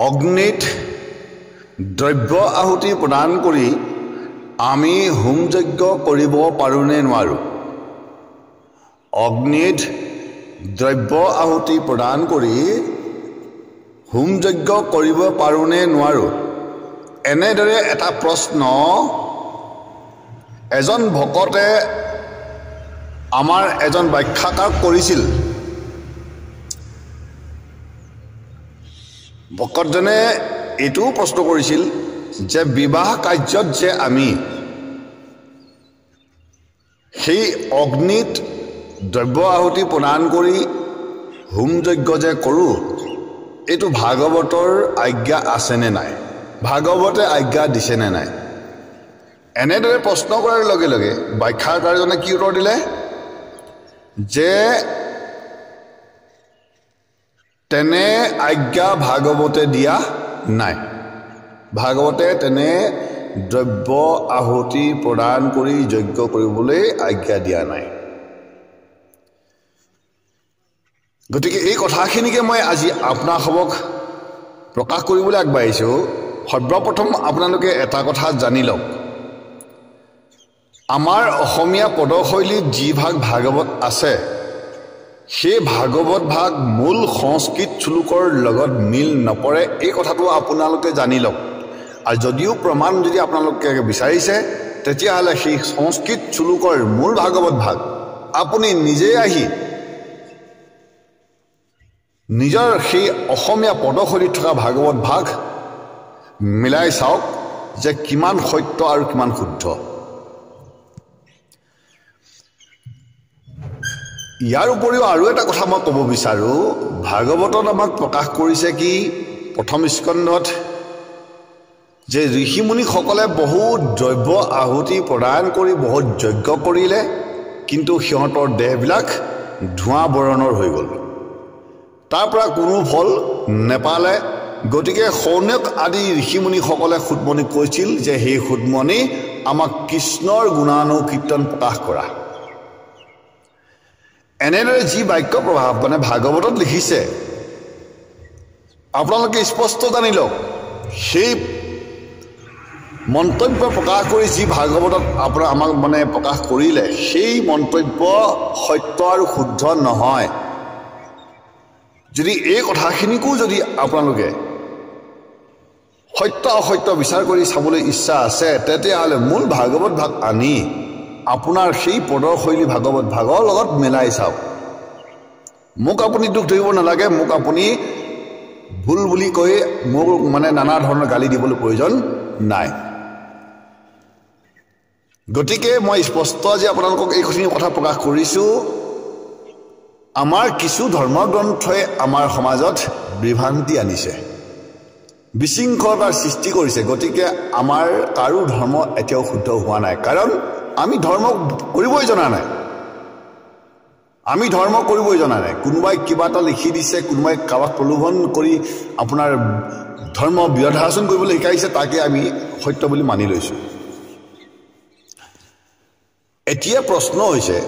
অগ্নিত দ্ৰব্য আহুতি প্ৰদান কৰি আমি হোমযজ্ঞ কৰিব পাৰোঁ নে নোৱাৰোঁ? অগ্নিত দ্ৰব্য আহুতি প্ৰদান কৰি হোমযজ্ঞ কৰিব পাৰোঁ নে নোৱাৰোঁ? এনেদৰে এটা প্ৰশ্ন এজন ভকতে আমাৰ এজন ব্যাখ্যাকাৰক কৰিছিল। ভকতজনে এইটোও প্ৰশ্ন কৰিছিল যে বিবাহ কাৰ্যত যে আমি সেই অগ্নিত দ্ৰব্য আহুতি প্ৰদান কৰি হোমযজ্ঞ যে কৰোঁ, এইটো ভাগৱতৰ আজ্ঞা আছেনে নাই? ভাগৱতে আজ্ঞা দিছেনে নাই? এনেদৰে প্ৰশ্ন কৰাৰ লগে লগে ব্যাখ্যাকাৰজনে কি উত্তৰ দিলে যে তেনে আজ্ঞা ভাগৱতে দিয়া নাই। ভাগৱতে তেনে দ্ৰব্য আহুতি প্ৰদান কৰি যজ্ঞ কৰিবলৈ আজ্ঞা দিয়া নাই। গতিকে এই কথাখিনিকে মই আজি আপোনালোকক প্ৰকাশ কৰিবলৈ আগবাঢ়িছোঁ। সৰ্বপ্ৰথম আপোনালোকে এটা কথা জানি লওক, আমাৰ অসমীয়া পদশৈলীত যি ভাগ ভাগৱত আছে, সেই ভাগৱত ভাগ মূল সংস্কৃত শ্লোকৰ লগত মিল নপৰে, এই কথাটো আপোনালোকে জানি লওক। আৰু যদিও প্ৰমাণ যদি আপোনালোকে বিচাৰিছে, তেতিয়াহ'লে সেই সংস্কৃত শ্লোকৰ মূল ভাগৱত ভাগ আপুনি নিজে আহি নিজৰ সেই অসমীয়া পদশৈলীত থকা ভাগৱত ভাগ মিলাই চাওক যে কিমান সত্য আৰু কিমান শুদ্ধ। ইয়াৰ উপৰিও আৰু এটা কথা মই ক'ব বিচাৰোঁ, ভাগৱতত আমাক প্ৰকাশ কৰিছে কি প্ৰথম স্কন্ধত যে ঋষিমুনিসকলে বহুত দ্ৰব্য আহুতি প্ৰদান কৰি বহুত যজ্ঞ কৰিলে, কিন্তু সিহঁতৰ দেহবিলাক ধোঁৱা বৰণৰ হৈ গ'ল, তাৰ পৰা কোনো ফল নেপালে। গতিকে সৌনক আদি ঋষিমুনিসকলে সুতমণিক কৈছিল যে সেই সুতমণি আমাক কৃষ্ণৰ গুণানুকীৰ্তন প্ৰকাশ কৰা। এনেদৰে যি বাক্য প্ৰভাৱ মানে ভাগৱতত লিখিছে, আপোনালোকে স্পষ্ট জানি লওক, সেই মন্তব্য প্ৰকাশ কৰি যি ভাগৱতত আমাক মানে প্ৰকাশ কৰিলে, সেই মন্তব্য সত্য আৰু শুদ্ধ নহয়। যদি এই কথাখিনিকো যদি আপোনালোকে সত্য অসত্য বিচাৰ কৰি চাবলৈ ইচ্ছা আছে, তেতিয়াহ'লে মূল ভাগৱত ভাগ আনি আপোনাৰ সেই পদশৈলী ভাগৱত ভাগৰ লগত মিলাই চাওক। মোক আপুনি দুখ ধৰিব নালাগে, মোক আপুনি ভুল বুলি কৈ মোক মানে নানা ধৰণৰ গালি দিবলৈ প্ৰয়োজন নাই। গতিকে মই স্পষ্ট যে আপোনালোকক এইখিনি কথা প্ৰকাশ কৰিছোঁ, আমাৰ কিছু ধৰ্মগ্ৰন্থই আমাৰ সমাজত বিভ্ৰান্তি আনিছে, বিশৃংখলতাৰ সৃষ্টি কৰিছে। গতিকে আমাৰ কাৰো ধৰ্ম এতিয়াও শুদ্ধ হোৱা নাই, কাৰণ আমি ধৰ্ম কৰিবই জনা নাই। আমি ধৰ্ম কৰিবই জনা নাই। কোনোবাই কিবা এটা লিখি দিছে, কোনোবাই কাৰোবাক প্ৰলোভন কৰি আপোনাৰ ধৰ্ম বিৰোধাচৰণ কৰিবলৈ শিকাইছে, তাকে আমি সত্য বুলি মানি লৈছোঁ। এতিয়া প্ৰশ্ন হৈছে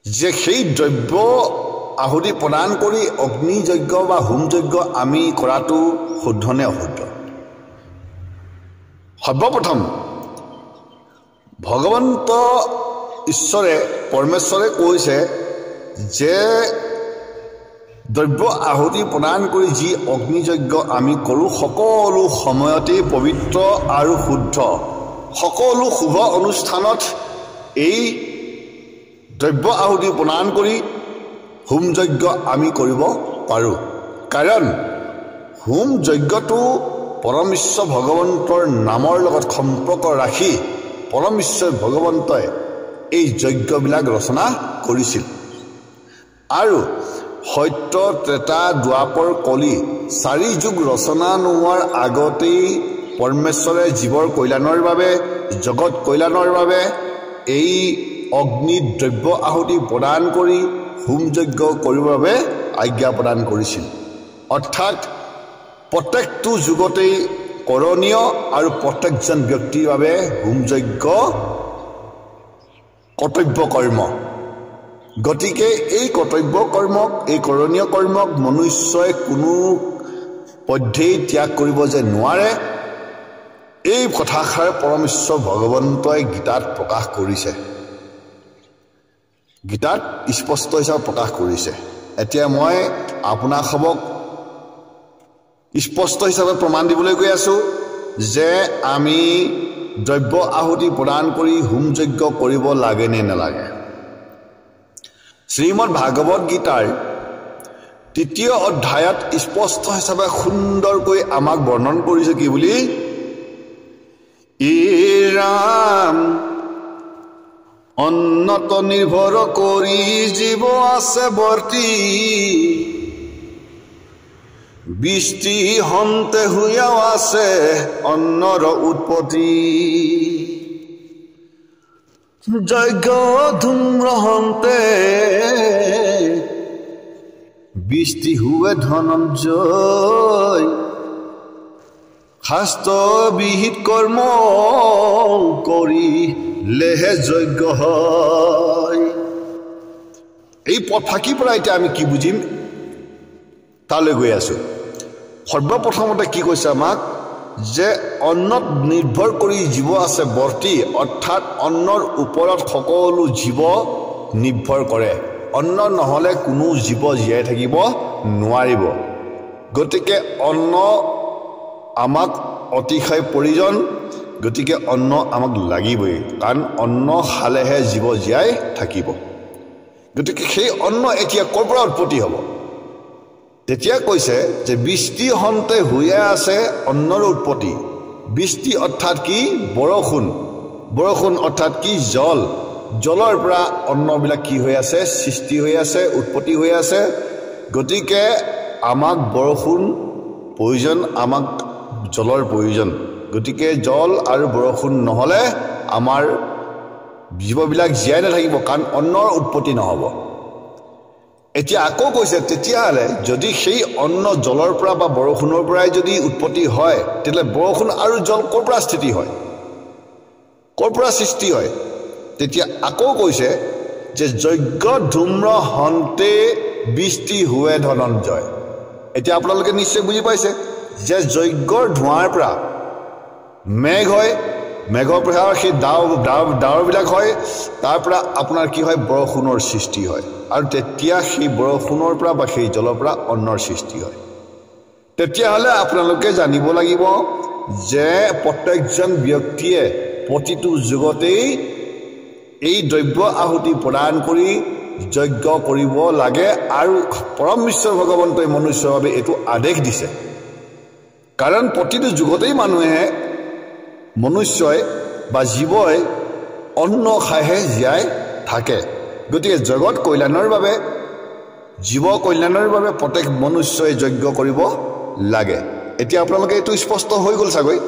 যে সেই দ্ৰব্য আহুতি প্ৰদান কৰি অগ্নিযজ্ঞ বা হোমযজ্ঞ আমি কৰাটো শুদ্ধ নে অশুদ্ধ? সৰ্বপ্ৰথম ভগৱন্ত ঈশ্বৰে পৰমেশ্বৰে কৈছে যে দ্ৰব্য আহুতি প্ৰদান কৰি যি অগ্নিযজ্ঞ আমি কৰোঁ, সকলো সময়তেই পবিত্ৰ আৰু শুদ্ধ। সকলো শুভ অনুষ্ঠানত এই দ্ৰব্য আহুতি প্ৰদান কৰি হোমযজ্ঞ আমি কৰিব পাৰোঁ, কাৰণ হোমযজ্ঞটো পৰমেশ্বৰ ভগৱন্তৰ নামৰ লগত সম্পৰ্ক ৰাখি পৰমেশ্বৰ ভগৱন্তই এই যজ্ঞবিলাক ৰচনা কৰিছিল। আৰু সত্য ত্ৰেতা দ্বাপৰ কলি 4 যুগ ৰচনা নোহোৱাৰ আগতেই পৰমেশ্বৰে জীৱৰ কল্যাণৰ বাবে, জগত কল্যাণৰ বাবে এই অগ্নিত দ্ৰব্য আহুতি প্ৰদান কৰি হোমযজ্ঞ কৰিবৰ বাবে আজ্ঞা প্ৰদান কৰিছিল। অৰ্থাৎ প্ৰত্যেকটো যুগতেই কৰণীয় আৰু প্ৰত্যেকজন ব্যক্তিৰ বাবে হোমযজ্ঞ কৰ্তব্য কৰ্ম। গতিকে এই কৰ্তব্য কৰ্মক, এই কৰণীয় কৰ্মক মনুষ্যই কোনো পধ্যেই ত্যাগ কৰিব যে নোৱাৰে এই কথাষাৰ পৰমেশ্বৰ ভগৱন্তই গীতাত প্ৰকাশ কৰিছে গীতাত স্পষ্ট হিচাপে প্ৰকাশ কৰিছে এতিয়া মই আপোনাক সবক স্পষ্ট হিচাপে প্ৰমাণ দিবলৈ গৈ আছো যে আমি দ্ৰব্য আহুতি প্ৰদান কৰি হোম যজ্ঞ কৰিব লাগে নে নালাগে শ্ৰীমদ ভাগৱত গীতাৰ ৩য় অধ্যায়ত স্পষ্ট হিচাপে সুন্দৰকৈ আমাক বৰ্ণন কৰিছে কি বুলি ৰাম অন্নত নিৰ্ভৰ কৰি জীৱ আছে বৰ্তি বৃষ্টি হন্তে হুয়াও আছে অন্নৰ উৎপত্তি যজ্ঞ ধূম্ৰ হন্তে বৃষ্টি হুৱে ধনঞ্জয় শাস্ত্ৰ বিহিত কৰ্ম কৰি লেহে যজ্ঞ হয় এই পথ ফাঁকি পৰা এতিয়া আমি কি বুজিম তালৈ গৈ আছো সৰ্বপ্ৰথমতে কি কৈছে আমাক যে অন্নত নিৰ্ভৰ কৰি জীৱ আছে বৰ্তি অৰ্থাৎ অন্নৰ ওপৰত সকলো জীৱ নিৰ্ভৰ কৰে অন্ন নহলে কোনো জীৱ জীয়াই থাকিব নোৱাৰিব গতিকে অন্ন আমাক অতিশয় প্ৰয়োজন গতিকে অন্ন আমাক লাগিবই কাৰণ অন্ন খালেহে জীৱ জীয়াই থাকিব গতিকে সেই অন্ন এতিয়া ক'ৰ পৰা উৎপত্তি হ'ব তেতিয়া কৈছে যে বৃষ্টি হন্তে হুয়ে আছে অন্নৰ উৎপত্তি বৃষ্টি অৰ্থাৎ কি বৰষুণ অৰ্থাৎ কি জল জলৰ পৰা অন্নবিলাক কি হৈ আছে সৃষ্টি হৈ আছে উৎপত্তি হৈ আছে গতিকে আমাক বৰষুণ প্ৰয়োজন আমাক জলৰ প্ৰয়োজন গতিকে জল আৰু বৰষুণ নহলে আমাৰ জীৱবিলাক জীয়াই নাথাকিব কাৰণ অন্নৰ উৎপত্তি নহব এতিয়া আকৌ কৈছে তেতিয়াহলে যদি সেই অন্ন জলৰ পৰা বা বৰষুণৰ পৰাই যদি উৎপত্তি হয় তেতিয়াহলে বৰষুণ আৰু জল ক'ৰ পৰা স্থিতি হয় ক'ৰ পৰা সৃষ্টি হয় তেতিয়া আকৌ কৈছে যে যজ্ঞ ধূম্ৰ হন্তে বৃষ্টি হুৱে ধনঞ্জয় এতিয়া আপোনালোকে নিশ্চয় বুজি পাইছে যে যজ্ঞৰ ধোঁৱাৰ পৰা মেঘ হয় মেঘৰ পৰা সেই ডাৱৰবিলাক হয় তাৰ পৰা আপোনাৰ কি হয় বৰষুণৰ সৃষ্টি হয় আৰু তেতিয়া সেই বৰষুণৰ পৰা বা সেই জলৰ পৰা অন্নৰ সৃষ্টি হয় তেতিয়াহ'লে আপোনালোকে জানিব লাগিব যে প্ৰত্যেকজন ব্যক্তিয়ে প্ৰতিটো যুগতেই এই দ্ৰব্য আহুতি প্ৰদান কৰি যজ্ঞ কৰিব লাগে আৰু পৰমেশ্বৰ ভগৱন্তই মনুষ্যৰ বাবে এইটো আদেশ দিছে কাৰণ প্ৰতিটো যুগতেই মানুহে মনুষ্যই বা জীৱই অন্ন খাইহে জীয়াই থাকে গতিকে জগত কল্যাণৰ বাবে জীৱ কল্যাণৰ বাবে প্ৰত্যেক মনুষ্যই যজ্ঞ কৰিব লাগে এতিয়া আপোনালোকে এইটো স্পষ্ট হৈ গ'ল চাগৈ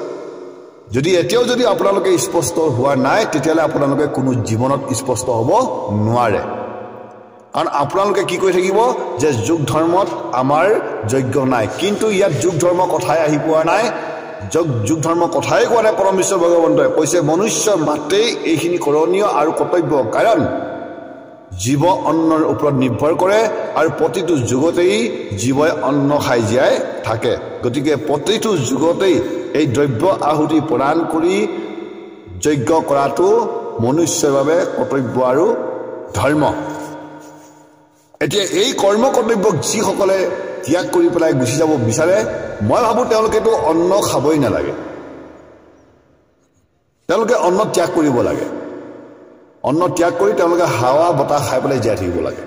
যদি এতিয়াও যদি আপোনালোকে স্পষ্ট হোৱা নাই তেতিয়াহ'লে আপোনালোকে কোনো জীৱনত স্পষ্ট হ'ব নোৱাৰে কাৰণ আপোনালোকে কি কৈ থাকিব যে যোগ ধৰ্মত আমাৰ যজ্ঞ নাই কিন্তু ইয়াত যোগ ধৰ্ম কথাই আহি পোৱা নাই যোগ ধৰ্ম কথাই কোৱা নাই পৰমেশ্বৰ ভগৱন্তই কৈছে মনুষ্যৰ মাত্ৰেই এইখিনি কৰণীয় আৰু কৰ্তব্য কাৰণ জীৱ অন্নৰ ওপৰত নিৰ্ভৰ কৰে আৰু প্ৰতিটো যুগতেই জীৱই অন্ন খাই জীয়াই থাকে গতিকে প্ৰতিটো যুগতেই এই দ্ৰব্য আহুতি প্ৰদান কৰি যজ্ঞ কৰাটো মনুষ্যৰ বাবে কৰ্তব্য আৰু ধৰ্ম এতিয়া এই কৰ্ম কৰ্তব্যক যিসকলে ত্যাগ কৰি পেলাই গুচি যাব বিচাৰে মই ভাবোঁ তেওঁলোকেতো অন্ন খাবই নালাগে তেওঁলোকে অন্ন ত্যাগ কৰিব লাগে অন্ন ত্যাগ কৰি তেওঁলোকে হাৱা বতাহ খাই পেলাই জীয়াই থাকিব লাগে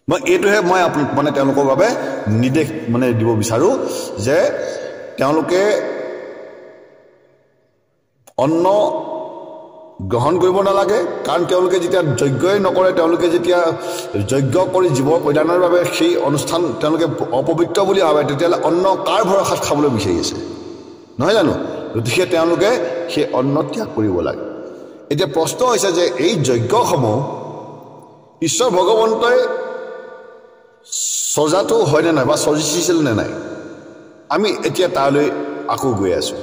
মই এইটোহে মই মানে তেওঁলোকৰ বাবে নিৰ্দেশ মানে দিব বিচাৰোঁ যে তেওঁলোকে অন্ন গ্ৰহণ কৰিব নালাগে কাৰণ তেওঁলোকে যেতিয়া যজ্ঞই নকৰে তেওঁলোকে যেতিয়া যজ্ঞ কৰি জীৱৰ কল্যাণৰ বাবে সেই অনুষ্ঠান তেওঁলোকে অপবিত্ৰ বুলি ভাবে তেতিয়াহ'লে অন্ন কাৰ ভৰসাত খাবলৈ বিচাৰি আছে নহয় জানো গতিকে তেওঁলোকে সেই অন্ন ত্যাগ কৰিব লাগে এতিয়া প্ৰশ্ন হৈছে যে এই যজ্ঞসমূহ ঈশ্বৰ ভগৱন্তই সজাটো হয়নে নাই বা সজিছিল নে নাই আমি এতিয়া তালৈ আকৌ গৈ আছোঁ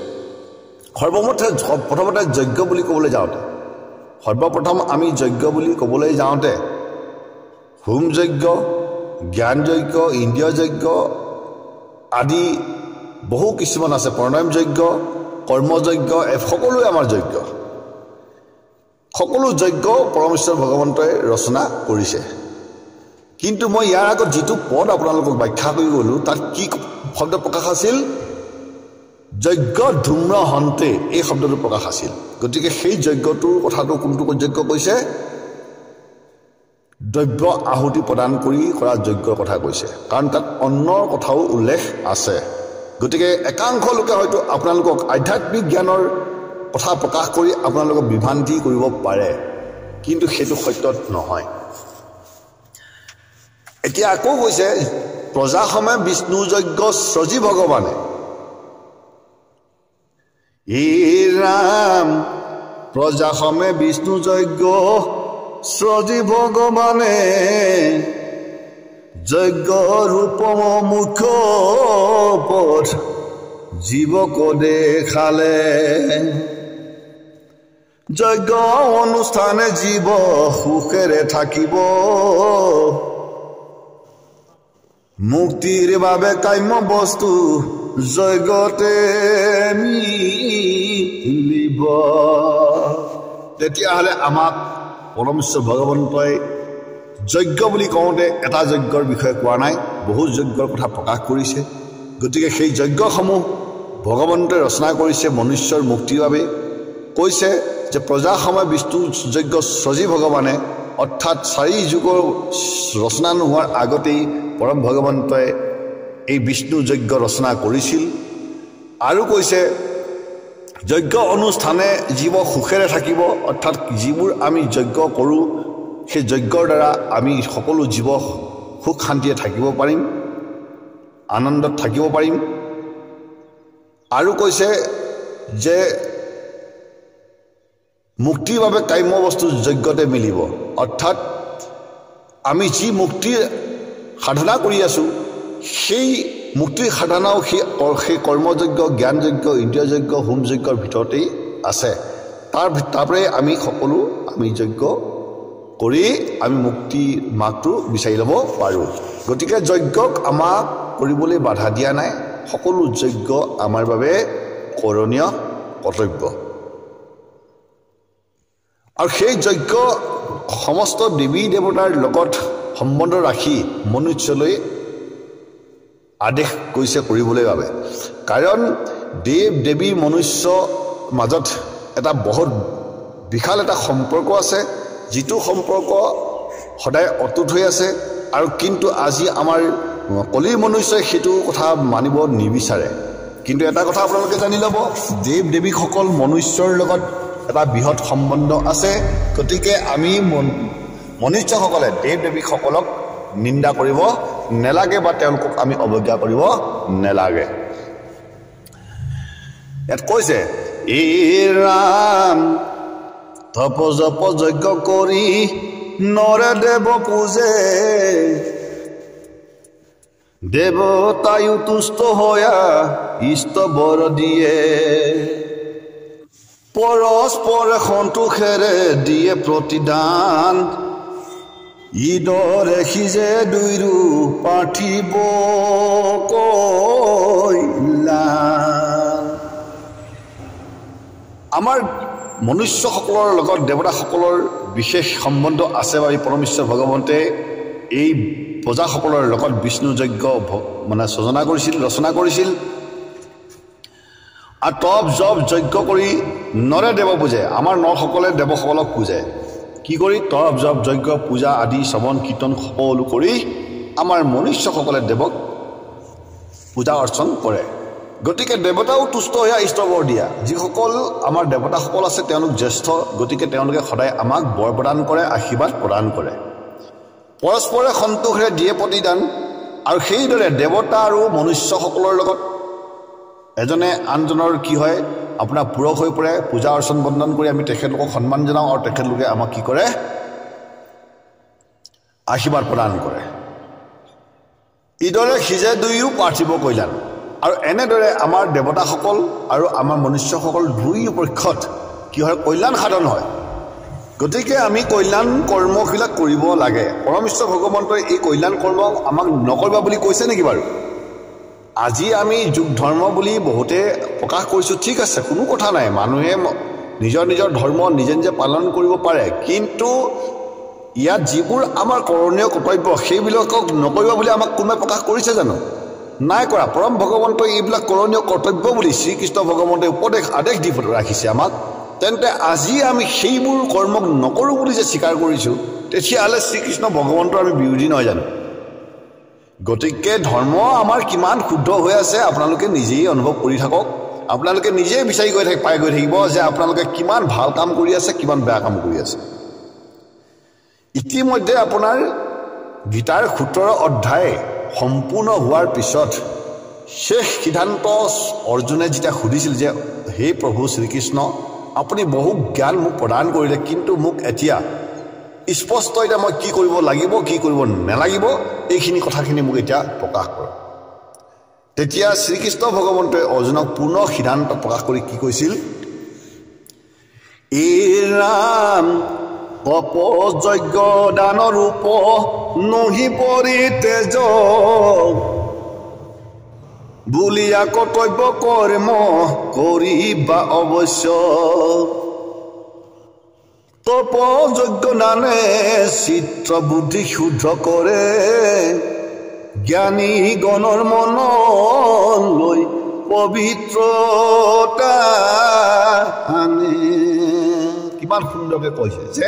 প্ৰথমতে যজ্ঞ বুলি ক'বলৈ যাওঁতে সৰ্বপ্ৰথম আমি যজ্ঞ বুলি ক'বলৈ যাওঁতে হোম যজ্ঞ জ্ঞান যজ্ঞ ইন্দ্ৰিয় যজ্ঞ আদি বহু কিছুমান আছে প্ৰণায়াম যজ্ঞ কৰ্মযজ্ঞ সকলোৱে আমাৰ যজ্ঞ সকলো যজ্ঞ পৰমেশ্বৰ ভগৱন্তই ৰচনা কৰিছে কিন্তু মই ইয়াৰ আগত যিটো পদ আপোনালোকক ব্যাখ্যা কৰি গ'লো তাত কি শব্দ প্ৰকাশ আছিল যজ্ঞ ধূম্ৰ হন্তে এই শব্দটো প্ৰকাশ আছিল গতিকে সেই যজ্ঞটোৰ কথাটো কোনটো যজ্ঞ কৈছে দ্ৰব্য আহুতি প্ৰদান কৰি কৰা যজ্ঞৰ কথা কৈছে কাৰণ তাত অন্নৰ কথাও উল্লেখ আছে গতিকে একাংশ লোকে হয়তো আপোনালোকক আধ্যাত্মিক জ্ঞানৰ কথা প্ৰকাশ কৰি আপোনালোকক বিভ্ৰান্তি কৰিব পাৰে কিন্তু সেইটো সত্যত নহয় এতিয়া আকৌ কৈছে প্ৰজাসমে বিষ্ণু যজ্ঞ সজী ভগৱানে হে ৰাম প্ৰজাসমে বিষ্ণু যজ্ঞ সজী ভগৱানে যজ্ঞ ৰূপম মুখ্য পথ জীৱক দেখালে যজ্ঞ অনুষ্ঠানে জীৱ সুখেৰে থাকিব মুক্তিৰ বাবে কাম্য বস্তু যজ্ঞতে মিলিব তেতিয়াহ'লে আমাক পৰমেশ্বৰ ভগৱন্তই যজ্ঞ বুলি কওঁতে এটা যজ্ঞৰ বিষয়ে কোৱা নাই বহু যজ্ঞৰ কথা প্ৰকাশ কৰিছে গতিকে সেই যজ্ঞসমূহ ভগৱন্তই ৰচনা কৰিছে মনুষ্যৰ মুক্তিৰ বাবে কৈছে যে প্ৰজাসময় বিষ্ণু যজ্ঞ সজী ভগৱানে অৰ্থাৎ 4 যুগৰ ৰচনা নোহোৱাৰ আগতেই পৰম ভগৱন্তই এই বিষ্ণু যজ্ঞ ৰচনা কৰিছিল আৰু কৈছে যজ্ঞ অনুষ্ঠানে জীৱ সুখেৰে থাকিব অৰ্থাৎ যিবোৰ আমি যজ্ঞ কৰোঁ সেই যজ্ঞৰ দ্বাৰা আমি সকলো জীৱ সুখ শান্তিৰে থাকিব পাৰিম আনন্দত থাকিব পাৰিম আৰু কৈছে যে মুক্তিৰ বাবে কাম্য বস্তু যজ্ঞতে মিলিব অৰ্থাৎ আমি যি মুক্তিৰ সাধনা কৰি আছোঁ সেই মুক্তিৰ সাধনাও সেই কৰ্মযজ্ঞ জ্ঞানযজ্ঞ ইন্দ্ৰিয় যজ্ঞ হোম যজ্ঞৰ ভিতৰতেই আছে তাৰপৰাই আমি সকলো আমি যজ্ঞ কৰি আমি মুক্তিৰ মাৰ্গটো বিচাৰি ল'ব পাৰোঁ গতিকে যজ্ঞক আমাক কৰিবলৈ বাধা দিয়া নাই সকলো যজ্ঞ আমাৰ বাবে কৰণীয় কৰ্তব্য আৰু সেই যজ্ঞ সমস্ত দেৱী দেৱতাৰ লগত সম্বন্ধ ৰাখি মনুষ্যলৈ আদেশ কৰিছে কৰিবলৈ বাবে কাৰণ দেৱ দেৱী মনুষ্য মাজত এটা বহুত বিশাল এটা সম্পৰ্ক আছে যিটো সম্পৰ্ক সদায় অটুট হৈ আছে আৰু কিন্তু আজি আমাৰ কলিৰ মনুষ্যই সেইটো কথা মানিব নিবিচাৰে কিন্তু এটা কথা আপোনালোকে জানি ল'ব দেৱ দেৱীসকল মনুষ্যৰ লগত এটা বৃহৎ সম্বন্ধ আছে গতিকে আমি মনুষ্যসকলে দেৱ দেৱীসকলক নিন্দা কৰিব নেলাগে বা তেওঁলোকক আমি অৱজ্ঞা কৰিব নেলাগে ইয়াত কৈছে এই ৰাম তপ জপ যজ্ঞ কৰি নৰে দেৱ পূজে দেৱতায়ো তুষ্ট হয়া ইষ্ট বৰ দিয়ে পৰস্পৰে সন্তোষেৰে দিয়ে প্ৰতিদান ইদৰে সিজে দুইৰো পাৰ্থিব কল্যাণ আমাৰ মনুষ্যসকলৰ লগত দেৱতাসকলৰ বিশেষ সম্বন্ধ আছে বা পৰমেশ্বৰ ভগৱন্তে এই প্ৰজাসকলৰ লগত বিষ্ণু যজ্ঞ মানে ৰচনা কৰিছিল আৰু তপ জপ যজ্ঞ কৰি নৰে দেৱ পূজে আমাৰ নৰসকলে দেৱসকলক পূজে কি কৰি তপ জপ যজ্ঞ পূজা আদি শ্ৰৱণ কীৰ্তন সকলো কৰি আমাৰ মনুষ্যসকলে দেৱক পূজা অৰ্চন কৰে গতিকে দেৱতাও তুষ্ট হৈ ইষ্টবৰ দিয়া যিসকল আমাৰ দেৱতাসকল আছে তেওঁলোক জ্যেষ্ঠ গতিকে তেওঁলোকে সদায় আমাক বৰ প্ৰদান কৰে আশীৰ্বাদ প্ৰদান কৰে পৰস্পৰে সন্তোষেৰে দিয়ে প্ৰতিদান আৰু সেইদৰে দেৱতা আৰু মনুষ্যসকলৰ লগত এজনে আনজনৰ কি হয় আপোনাৰ পূৰক হৈ পৰে পূজা অৰ্চন বন্দন কৰি আমি তেখেতলোকক সন্মান জনাওঁ আৰু তেখেতলোকে আমাক কি কৰে আশীৰ্বাদ প্ৰদান কৰে ইদৰে সিজে দুয়ো পাৰ্থিব কল্যাণ আৰু এনেদৰে আমাৰ দেৱতাসকল আৰু আমাৰ মনুষ্যসকল দুয়ো পক্ষত কি হয় কল্যাণ সাধন হয় গতিকে আমি কল্যাণ কৰ্মবিলাক কৰিব লাগে পৰমেশ্বৰ ভগৱন্তই এই কল্যাণ কৰ্ম আমাক নকৰিবা বুলি কৈছে নেকি বাৰু আজি আমি যুগ ধৰ্ম বুলি বহুতে প্ৰকাশ কৰিছোঁ, ঠিক আছে, কোনো কথা নাই, মানুহে নিজৰ নিজৰ ধৰ্ম নিজে নিজে পালন কৰিব পাৰে, কিন্তু ইয়াত যিবোৰ আমাৰ কৰণীয় কৰ্তব্য সেইবিলাকক নকৰিব বুলি আমাক কোনোবাই প্ৰকাশ কৰিছে জানো? নাই কৰা। পৰম ভগৱন্তই এইবিলাক কৰণীয় কৰ্তব্য বুলি শ্ৰীকৃষ্ণ ভগৱন্তই আদেশ দি ৰাখিছে আমাক। তেন্তে আজি আমি সেইবোৰ কৰ্মক নকৰোঁ বুলি যে স্বীকাৰ কৰিছোঁ, তেতিয়াহ'লে শ্ৰীকৃষ্ণ ভগৱন্তৰ আমি বিৰোধী নহয় জানো? গতিকে ধৰ্ম আমাৰ কিমান শুদ্ধ হৈ আছে আপোনালোকে নিজেই অনুভৱ কৰি থাকক। আপোনালোকে নিজেই বিচাৰি পাই গৈ থাকিব যে আপোনালোকে কিমান ভাল কাম কৰি আছে, কিমান বেয়া কাম কৰি আছে। ইতিমধ্যে আপোনাৰ গীতাৰ 17 অধ্যায় সম্পূৰ্ণ হোৱাৰ পিছত শেষ সিদ্ধান্ত অৰ্জুনে যেতিয়া সুধিছিল যে হে প্ৰভু শ্ৰীকৃষ্ণ, আপুনি বহু জ্ঞান মোক প্ৰদান কৰিলে, কিন্তু মোক এতিয়া স্পষ্ট এতিয়া মই কি কৰিব লাগিব, কি কৰিব নালাগিব, এইখিনি কথাখিনি মোক এতিয়া প্ৰকাশ কৰক। তেতিয়া শ্ৰীকৃষ্ণ ভগৱন্তই অৰ্জুনক পুনৰ সিদ্ধান্ত প্ৰকাশ কৰি কি কৈছিল? ৰাম তপযজ্ঞ দান ৰূপ নহি পৰিতেজ বুলিয়া কৰ্তব্য কৰ্ম কৰিবা অৱশ্য। তপযজ্ঞ দানে চিত্ৰ বুদ্ধি শুদ্ধ কৰে, জ্ঞানী গণৰ মন লৈ পবিত্ৰতা আনে। কিমান সুন্দৰকৈ কৈছে যে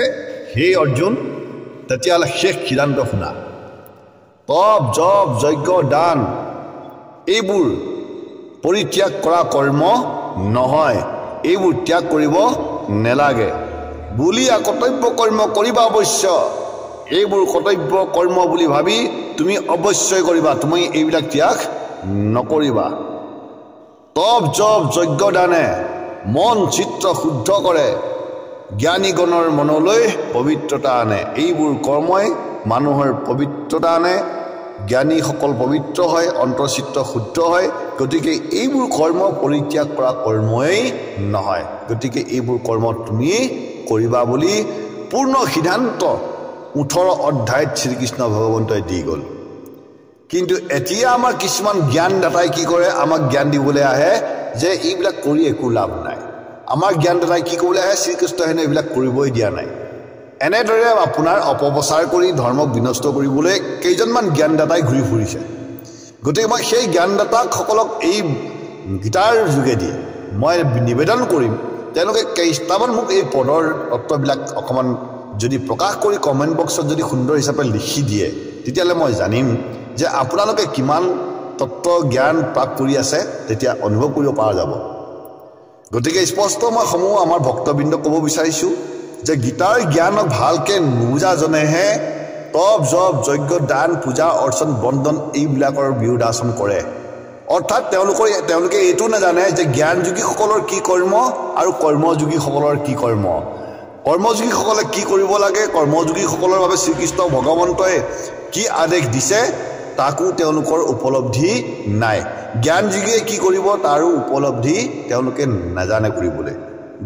হে অৰ্জুন, তেতিয়াহ'লে শেষ সিদ্ধান্ত শুনা। তপ জপ যজ্ঞ দান এইবোৰ পৰিত্যাগ কৰা কৰ্ম নহয়, এইবোৰ ত্যাগ কৰিব নেলাগে। বুলিয়া কৰ্তব্য কৰ্ম কৰিবা অৱশ্য, এইবোৰ কৰ্তব্য কৰ্ম বুলি ভাবি তুমি অৱশ্যই কৰিবা, তুমি এইবিলাক ত্যাগ নকৰিবা। তপ জপ যজ্ঞ দানে মন চিত্ৰ শুদ্ধ কৰে, জ্ঞানীগণৰ মনলৈ পবিত্ৰতা আনে। এইবোৰ কৰ্মই মানুহৰ পবিত্ৰতা আনে, জ্ঞানীসকল পবিত্ৰ হয়, অন্তৰচিত্ৰ শুদ্ধ হয়। গতিকে এইবোৰ কৰ্ম পৰিত্যাগ কৰা কৰ্মই নহয়, গতিকে এইবোৰ কৰ্ম তুমি কৰিবা বুলি পূৰ্ণ সিদ্ধান্ত 18 অধ্যায়ত শ্ৰীকৃষ্ণ ভগৱন্তই দি গ'ল। কিন্তু এতিয়া আমাৰ কিছুমান জ্ঞানদাতাই কি কৰে? আমাক জ্ঞান দিবলৈ আহে যে এইবিলাক কৰি একো লাভ নাই। আমাৰ জ্ঞানদাতাই কি ক'বলৈ আহে? শ্ৰীকৃষ্ণ হেনো এইবিলাক কৰিবই দিয়া নাই। এনেদৰে আপোনাৰ অপপ্ৰচাৰ কৰি ধৰ্মক বিনষ্ট কৰিবলৈ কেইজনমান জ্ঞানদাতাই ঘূৰি ফুৰিছে। গতিকে মই সেই জ্ঞানদাতাসকলক এই গীতাৰ যোগেদি মই নিবেদন কৰিম, তেওঁলোকে কেইটামান মোক এই পদৰ তত্ত্ববিলাক অকণমান যদি প্ৰকাশ কৰি কমেণ্ট বক্সত যদি সুন্দৰ হিচাপে লিখি দিয়ে, তেতিয়াহ'লে মই জানিম যে আপোনালোকে কিমান তত্ত্ব জ্ঞান প্ৰাপ্ত কৰি আছে, তেতিয়া অনুভৱ কৰিব পৰা যাব। গতিকে স্পষ্ট মই সমূহ আমাৰ ভক্তবৃন্দক ক'ব বিচাৰিছোঁ যে গীতাৰ জ্ঞানক ভালকৈ নুবুজাজনেহে তপ জপ যজ্ঞ দান পূজা অৰ্চন বন্দন এইবিলাকৰ বিৰোধাচৰণ কৰে। অৰ্থাৎ তেওঁলোকে এইটো নাজানে যে জ্ঞানযোগীসকলৰ কি কৰ্ম আৰু কৰ্মযোগীসকলৰ কি কৰ্ম। কৰ্মযোগীসকলে কি কৰিব লাগে, কৰ্মযোগীসকলৰ বাবে শ্ৰীকৃষ্ণ ভগৱন্তই কি আদেশ দিছে তাকো তেওঁলোকৰ উপলব্ধি নাই। জ্ঞানযোগীয়ে কি কৰিব তাৰো উপলব্ধি তেওঁলোকে নাজানে কৰিবলৈ।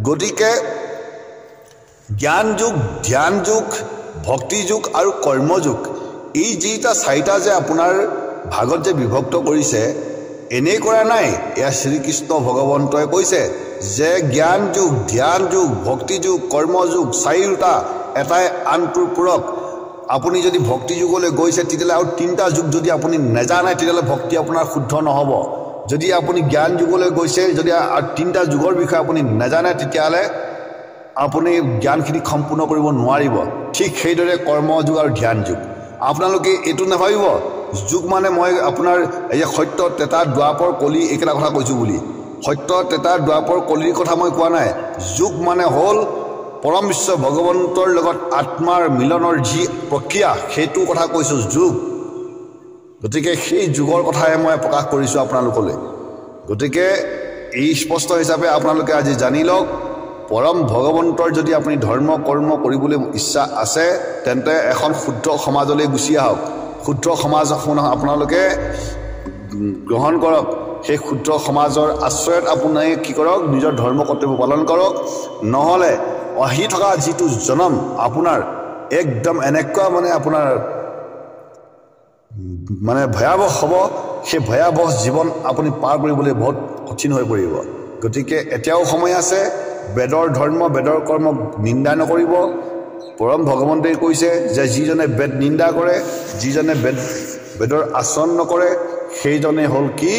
গতিকে জ্ঞান যুগ, ধ্যান যুগ, ভক্তি যুগ আৰু কৰ্মযুগ, এই যিটা চাৰিটা যে আপোনাৰ ভাগত যে বিভক্ত কৰিছে, এনেই কৰা নাই। এয়া শ্ৰীকৃষ্ণ ভগৱন্তই কৈছে যে জ্ঞান যুগ, ধ্যান যুগ, ভক্তি যুগ, কৰ্মযুগ চাৰিওটা এটাই আনটোৰ পূৰক। আপুনি যদি ভক্তি যুগলৈ গৈছে তেতিয়াহ'লে আৰু 3টা যুগ যদি আপুনি নাজানে তেতিয়াহ'লে ভক্তি আপোনাৰ শুদ্ধ নহ'ব। যদি আপুনি জ্ঞান যুগলৈ গৈছে, যদি 3টা যুগৰ বিষয়ে আপুনি নাজানে তেতিয়াহ'লে আপুনি জ্ঞানখিনি সম্পূৰ্ণ কৰিব নোৱাৰিব। ঠিক সেইদৰে কৰ্মযুগ আৰু ধ্যান যুগ। আপোনালোকে এইটো নাভাবিব যুগ মানে মই আপোনাৰ এই সত্য ত্ৰেতা দ্বাপৰ কলি এইকেইটা কথা কৈছোঁ বুলি। সত্য ত্ৰেতা দ্বাপৰ কলিৰ কথা মই কোৱা নাই। যুগ মানে হ'ল পৰম বিশ্ব ভগৱন্তৰ লগত আত্মাৰ মিলনৰ যি প্ৰক্ৰিয়া, সেইটো কথা কৈছোঁ যুগ। গতিকে সেই যুগৰ কথাই মই প্ৰকাশ কৰিছোঁ আপোনালোকলৈ। গতিকে এই স্পষ্ট হিচাপে আপোনালোকে আজি জানি লওক, পৰম ভগৱন্তৰ যদি আপুনি ধৰ্ম কৰ্ম কৰিবলৈ ইচ্ছা আছে তেন্তে এখন শুদ্ধ সমাজলৈ গুচি আহক। শুদ্ধ সমাজ এখন আপোনালোকে গ্ৰহণ কৰক। সেই শুদ্ধ সমাজৰ আশ্ৰয়ত আপুনি কি কৰক? নিজৰ ধৰ্ম কৰ্তব্য পালন কৰক। নহ'লে আহি থকা যিটো জনম আপোনাৰ একদম এনেকুৱা মানে আপোনাৰ মানে ভয়াৱহ হ'ব সেই ভয়াৱহ জীৱন আপুনি পাৰ কৰিবলৈ বহুত কঠিন হৈ পৰিব গতিকে এতিয়াও সময় আছে বেদৰ ধৰ্ম বেদৰ কৰ্ম নিন্দা নকৰিব পৰম ভগৱন্তই কৈছে যে যিজনে বেদ নিন্দা কৰে যিজনে বেদৰ আচৰণ নকৰে সেইজনে হ'ল কি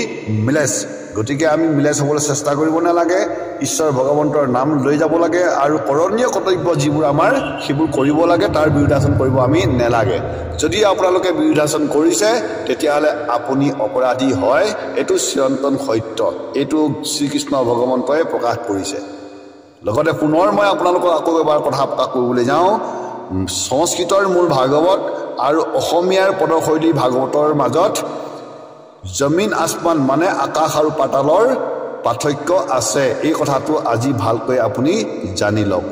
মিলেছ গতিকে আমি মিলেছ হ'বলৈ চেষ্টা কৰিব নালাগে ঈশ্বৰ ভগৱন্তৰ নাম লৈ যাব লাগে আৰু কৰণীয় কৰ্তব্য যিবোৰ আমাৰ সেইবোৰ কৰিব লাগে তাৰ বিৰুদ্ধাচৰণ কৰিব আমি নালাগে যদি আপোনালোকে বিৰুদ্ধাচৰণ কৰিছে তেতিয়াহ'লে আপুনি অপৰাধী হয় এইটো চিৰন্তন সত্য এইটো শ্ৰীকৃষ্ণ ভগৱন্তই প্ৰকাশ কৰিছে লগতে পুনৰ মই আপোনালোকক আকৌ এবাৰ কথা প্ৰকাশ কৰিবলৈ যাওঁ সংস্কৃতৰ মূল ভাগৱত আৰু অসমীয়াৰ পদশৈলী ভাগৱতৰ মাজত জমিন আসমান মানে আকাশ আৰু পাতালৰ পাৰ্থক্য আছে এই কথাটো আজি ভালকৈ আপুনি জানি লওক